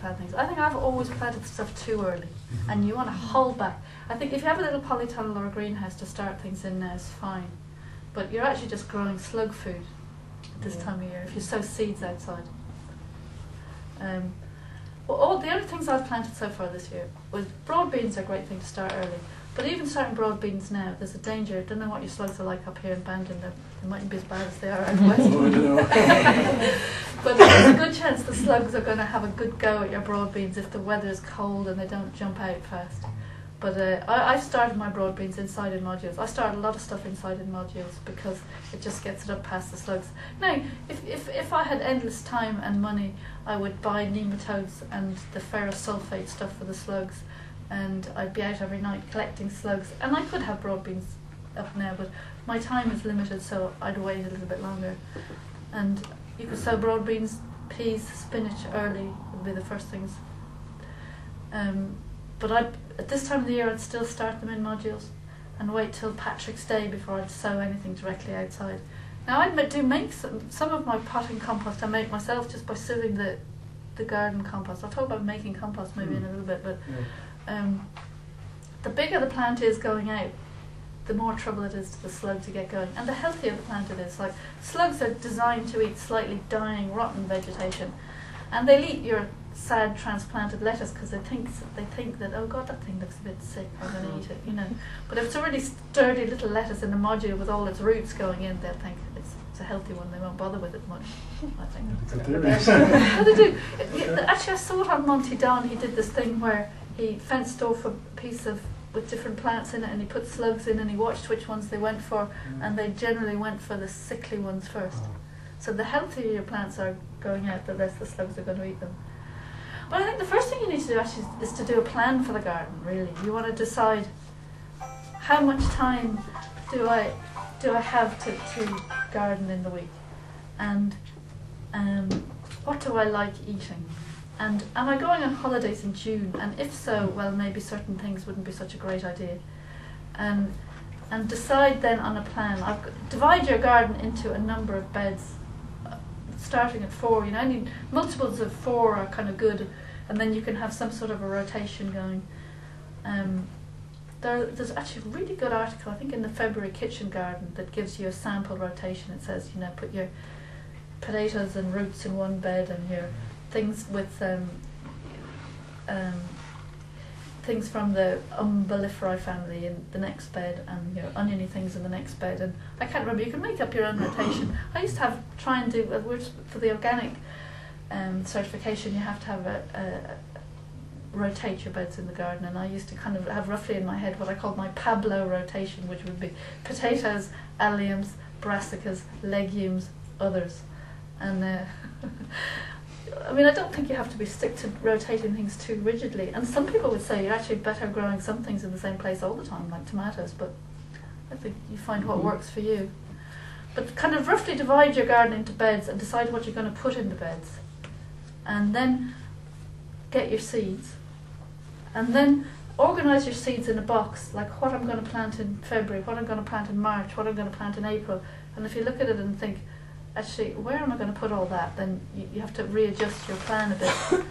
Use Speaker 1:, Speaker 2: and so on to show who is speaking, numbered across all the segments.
Speaker 1: plant things. I think I've always planted stuff too early, and you want to hold back. I think if you have a little polytunnel or a greenhouse to start things in now, it's fine. But you're actually just growing slug food at this time of year if you sow seeds outside. Well, the only things I've planted so far this year was broad beans are a great thing to start early. But even starting broad beans now, there's a danger. I don't know what your slugs are like up here in Bandon. They mightn't be as bad as they are out west. But there's a good chance the slugs are going to have a good go at your broad beans if the weather is cold and they don't jump out fast. But I started my broad beans inside in modules. I started a lot of stuff inside in modules because it just gets it up past the slugs. Now, if I had endless time and money, I would buy nematodes and the ferrous sulfate stuff for the slugs, and I'd be out every night collecting slugs. And I could have broad beans up now, but my time is limited, so I'd wait a little bit longer. And you could sow broad beans, peas, spinach early would be the first things. But at this time of the year, I'd still start them in modules and wait till Patrick's Day before I'd sow anything directly outside. Now, I make some of my potting compost I make myself just by sieving the garden compost. I'll talk about making compost maybe in a little bit, but the bigger the plant is going out, the more trouble it is to the slug to get going. And the healthier the plant it is. Like, slugs are designed to eat slightly dying, rotten vegetation, and they'll eat your sad transplanted lettuce because they think that, oh God, that thing looks a bit sick, I'm going to eat it, you know. But if it's a really sturdy little lettuce in a module with all its roots going in, they'll think it's a healthy one. They won't bother with it much, I think. Well, they do. Actually, I saw it on Monty Don. He did this thing where he fenced off a piece with different plants in it, and he put slugs in, and he watched which ones they went for, and they generally went for the sickly ones first. So the healthier your plants are going out, the less the slugs are going to eat them. But I think the first thing you need to do actually is to do a plan for the garden, really. You want to decide how much time do I have to garden in the week, and what do I like eating, and am I going on holidays in June, and if so, well, maybe certain things wouldn't be such a great idea, and decide then on a plan. Divide your garden into a number of beds, starting at 4. You know, any multiples of 4 are kind of good, and then you can have some sort of a rotation going. There's actually a really good article, I think, in the February Kitchen Garden that gives you a sample rotation. It says, you know, put your potatoes and roots in one bed, and your things with things from the umbelliferae family in the next bed, and your oniony things in the next bed. And I can't remember, you can make up your own rotation. I used to try and do, for the organic certification, you have to have rotate your beds in the garden, and I used to kind of have roughly in my head what I called my Pablo rotation, which would be potatoes, alliums, brassicas, legumes, others. And I mean, I don't think you have to stick to rotating things too rigidly, and some people would say you're actually better growing some things in the same place all the time, like tomatoes, but I think you find what works for you. But kind of roughly divide your garden into beds and decide what you're going to put in the beds, and then get your seeds, and then organise your seeds in a box, like what I'm going to plant in February, what I'm going to plant in March, what I'm going to plant in April. And if you look at it and think, actually, where am I going to put all that, then you have to readjust your plan a bit.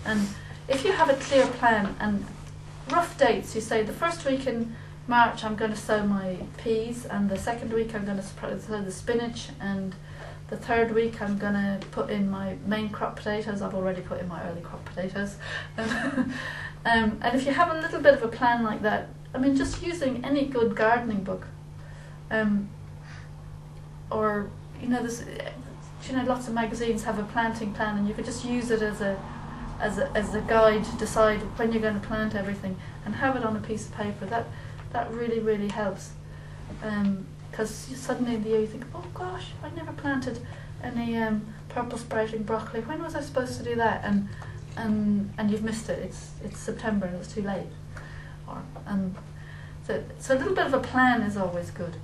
Speaker 1: And if you have a clear plan and rough dates, you say the first week in March I'm going to sow my peas, and the second week I'm going to sow the spinach, and the third week I'm going to put in my main crop potatoes. I've already put in my early crop potatoes. And if you have a little bit of a plan like that, I mean, just using any good gardening book, or, you know, there's, you know, lots of magazines have a planting plan, and you could just use it as a guide to decide when you're going to plant everything, and have it on a piece of paper. That really, really helps. Because suddenly in the year you think, oh gosh, I never planted any purple sprouting broccoli. When was I supposed to do that? And you've missed it. It's September and it's too late. So a little bit of a plan is always good.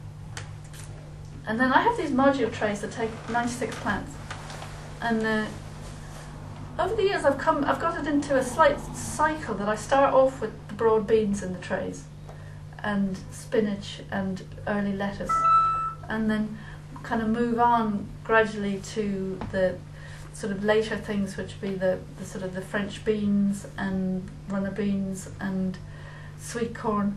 Speaker 1: And then I have these module trays that take 96 plants, and over the years I've got it into a slight cycle that I start off with the broad beans in the trays, and spinach and early lettuce, and then kind of move on gradually to the sort of later things, which would be the sort of the French beans and runner beans and sweet corn,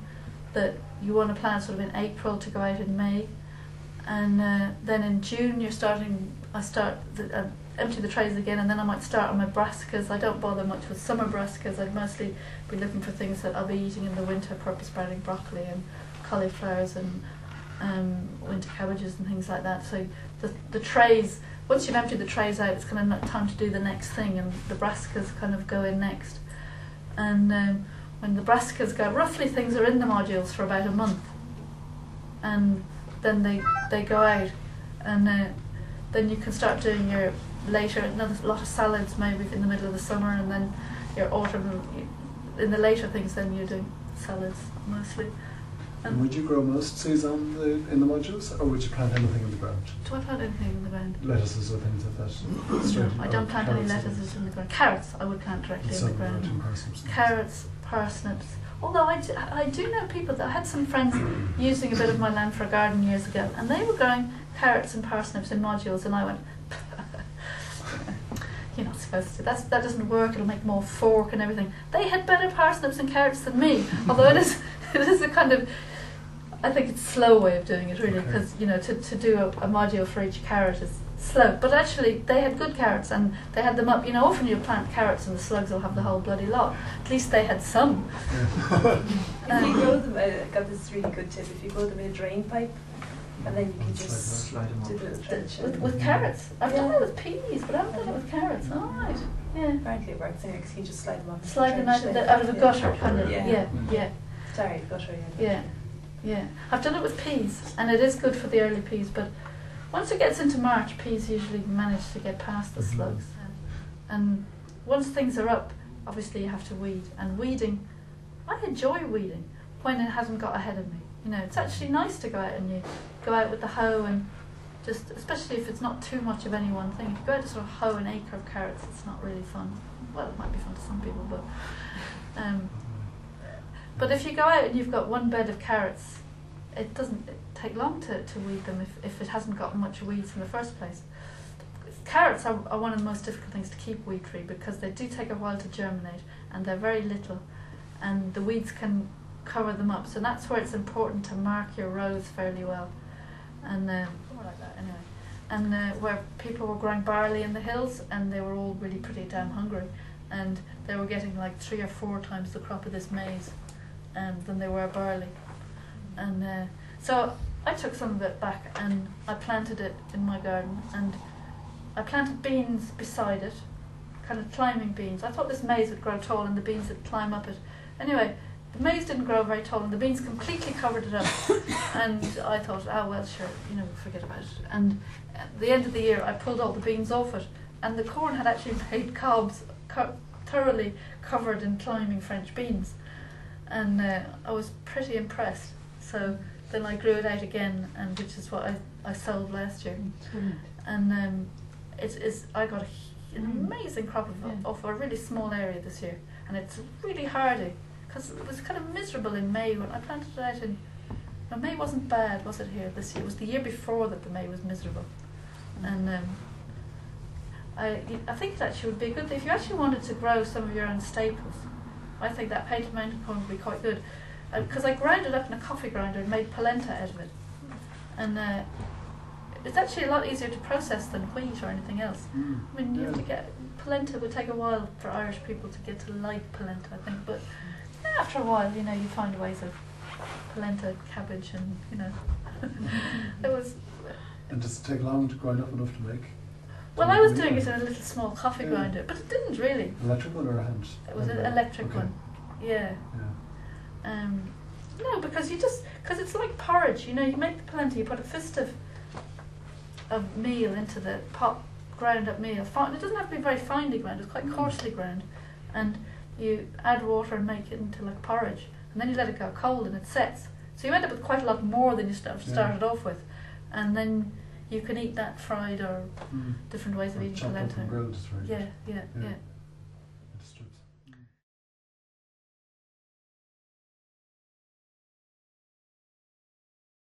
Speaker 1: that you want to plant sort of in April to go out in May. And then in June empty the trays again, and then I might start on my brassicas. I don't bother much with summer brassicas. I'd mostly be looking for things that I'll be eating in the winter, purpose sprouting broccoli and cauliflowers and winter cabbages and things like that. So the trays, once you've emptied the trays out, it's kind of time to do the next thing, and the brassicas kind of go in next. And when the brassicas go, roughly things are in the modules for about a month, and then they go out, and then you can start doing your another lot of salads maybe in the middle of the summer, and then your autumn, in the later things, then you're doing salads mostly.
Speaker 2: And would you grow most seeds in the modules, or would you plant anything in the ground?
Speaker 1: Do I plant anything in the ground?
Speaker 2: Lettuces or things like that?
Speaker 1: No, I don't plant any lettuces in the ground. Carrots I would plant directly in the ground. Carrots, parsnips. Although I do know people that I had some friends using a bit of my land for a garden years ago, and they were growing carrots and parsnips in modules, and I went, you're not supposed to. That doesn't work. It'll make more fork and everything. They had better parsnips and carrots than me. Although it is a kind of, I think it's a slow way of doing it really, because to do a module for each carrot is slow. But actually, they had good carrots, and they had them up. Often you plant carrots and the slugs will have the whole bloody lot. At least they had some.
Speaker 3: If you grow them, I got this really good tip. If you grow them in a drain pipe, and then you can just do the trench.
Speaker 1: With carrots. I've done it with peas, but I haven't done it with carrots. All right. Yeah.
Speaker 3: Apparently it works anyway, because you just slide them off.
Speaker 1: Slide them out of the gutter, kind of. Yeah.
Speaker 3: Sorry, gutter.
Speaker 1: Yeah. I've done it with peas, and it is good for the early peas. But once it gets into March, peas usually manage to get past the slugs. And once things are up, obviously you have to weed. And weeding, I enjoy weeding when it hasn't got ahead of me. It's actually nice to go out and you go out with the hoe and just, especially if it's not too much of any one thing. If you go out to sort of hoe an acre of carrots, it's not really fun. Well, it might be fun to some people, but if you go out and you've got one bed of carrots, it doesn't take long to weed them if it hasn't got much weeds in the first place. Carrots are one of the most difficult things to keep weed free, because they do take a while to germinate, and they're very little, and the weeds can cover them up. So that's where it's important to mark your rows fairly well, and more like that anyway. And where people were growing barley in the hills, and they were all really pretty damn hungry, and they were getting like 3 or 4 times the crop of this maize than they were barley. And so I took some of it back and I planted it in my garden, and I planted beans beside it, kind of climbing beans. I thought this maize would grow tall and the beans would climb up it. Anyway, the maize didn't grow very tall and the beans completely covered it up. And I thought, oh well, sure, forget about it. And at the end of the year, I pulled all the beans off it, and the corn had actually made cobs thoroughly covered in climbing French beans. And I was pretty impressed. So then I grew it out again, and which is what I sold last year. And I got an amazing crop of a really small area this year, and it's really hardy, because it was kind of miserable in May when I planted it out in. Now, May wasn't bad, was it here this year? It was the year before that the May was miserable. And I think it actually would be good if you actually wanted to grow some of your own staples. I think that painted mountain corn would be quite good, because I ground it up in a coffee grinder and made polenta out of it, and it's actually a lot easier to process than wheat or anything else. I mean, you have to get polenta. Would take a while for Irish people to get to like polenta, I think, but after a while, you find ways of polenta, cabbage, and it was.
Speaker 2: And does it take long to grind up enough to make?
Speaker 1: Well, I was doing it in a little small coffee grinder, but it didn't really.
Speaker 2: Electric one or a hand?
Speaker 1: It was an electric one. Yeah. No, because it's like porridge. You make the polenta, you put a fist of meal into the pot, ground up meal. It doesn't have to be very finely ground. It's quite coarsely ground, and you add water and make it into like porridge, and then you let it go cold and it sets. So you end up with quite a lot more than you started off with, and then you can eat that fried or different ways of eating polenta.
Speaker 2: Grilled, right?
Speaker 1: Yeah.